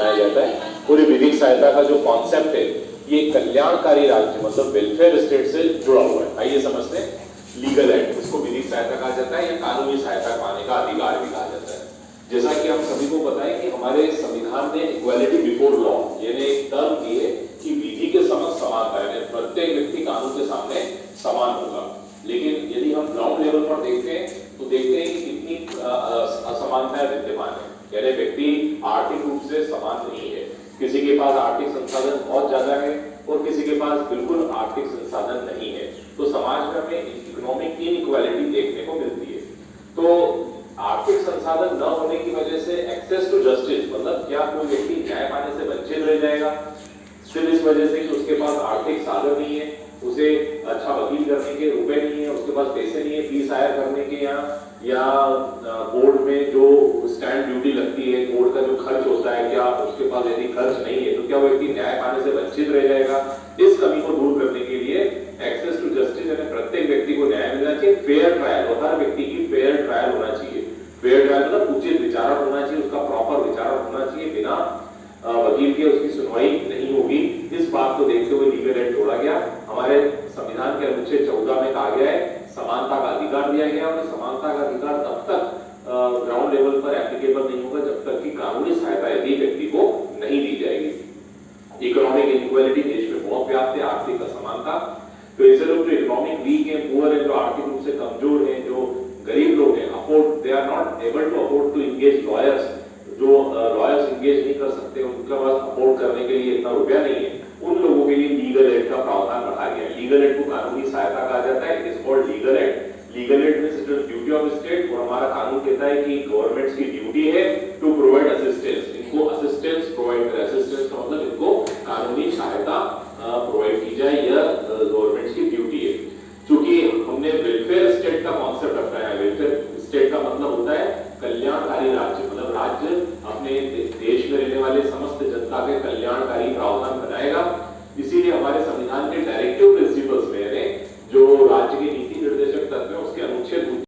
सुनाया जाता है। पूरी विधिक सहायता का जो कॉन्सेप्ट है ये कल्याणकारी राज्य मतलब वेलफेयर स्टेट से जुड़ा हुआ है। आइए समझते हैं। लीगल एड, इसको विधिक सहायता कहा जाता है या कानूनी सहायता पाने का अधिकार भी कहा जाता है। जैसा कि हम सभी को पता है कि हमारे संविधान ने इक्वालिटी बिफोर लॉ यानी एक टर्म की है कि विधि के समक्ष समानता, यानी प्रत्येक व्यक्ति कानून के सामने समान होगा। लेकिन यदि हम ग्राउंड लेवल पर देखते हैं तो देखते हैं कि कितनी असमानताएं विद्यमान है, यानी व्यक्ति आर्थिक रूप से समान नहीं है। किसी के पास आर्थिक संसाधन बहुत ज्यादा है और किसी के पास बिल्कुल आर्थिक संसाधन नहीं है। तो समाज में हमें इकोनॉमिक इनइक्वालिटी देखने को मिलती है। तो आर्थिक संसाधन न होने की वजह से एक्सेस टू जस्टिस मतलब क्या कोई व्यक्ति न्याय पाने से वंचित रह जाएगा सिर्फ इस वजह से कि उसके पास आर्थिक साधन नहीं है, उसे अच्छा वकील करने के रुपए नहीं है, उसके पास पैसे नहीं है फीस हायर करने के, या कोर्ट में जो स्टैंप ड्यूटी लगती है, कोर्ट का जो खर्च होता है, क्या उसके पास यदि खर्च नहीं है तो क्या वो व्यक्ति न्याय पाने से वंचित रह जाएगा। इस कमी को दूर करने के लिए एक्सेस टू जस्टिस यानी प्रत्येक व्यक्ति को न्याय मिलना चाहिए, फेयर ट्रायल, और हर व्यक्ति की फेयर ट्रायल होना चाहिए। फेयर ट्रायल मतलब उचित विचारण होना चाहिए, उसका प्रॉपर विचारण होना चाहिए, बिना वकील के उसकी सुनवाई नहीं होगी। इस बात को देखते हुए लीगल एड जोड़ा गया। हमारे संविधान के अनुच्छेद 14 में कहा गया है समानता का अधिकार दिया गया, और समानता का अधिकार तब तक ग्राउंड लेवल पर एप्लीकेबल नहीं होगा जब तक कि कानूनी सहायता यदि व्यक्ति को नहीं दी जाएगी। इकोनॉमिक इनइक्वालिटी देश में बहुत व्याप्त है, आर्थिक असमानता। तो ऐसे लोग जो इकोनॉमिक वीक है, पुअर है, जो आर्थिक रूप से कमजोर है, जो गरीब लोग हैं, afford they are not able to afford to engage lawyers, जो लॉयर्स इंगेज नहीं कर सकते, उनके पास अफोर्ड करने के लिए इतना रुपया नहीं है, उन लोगों के लिए लीगल एड का प्रावधान बढ़ा गया। लीगल एड को कानूनी सहायता कहा जाता है, it is called legal aid. Legal aid means it is duty of state, और हमारा कानून कहता है कि गवर्नमेंट्स की ड्यूटी है टू प्रोवाइड असिस्टेंस, इनको असिस्टेंस प्रोवाइड करें। असिस्टेंस का मतलब इनको कानूनी सहायता प्रोवाइड की जाए, यह गवर्नमेंट्स की ड्यूटी है। क्योंकि हमने वेलफेयर स्टेट का कॉन्सेप्ट अपनाया है। वेलफेयर स्टेट का मतलब होता है कल्याणकारी राज्य, मतलब राज्य अपने देश में रहने वाले समस्त जनता के कल्याणकारी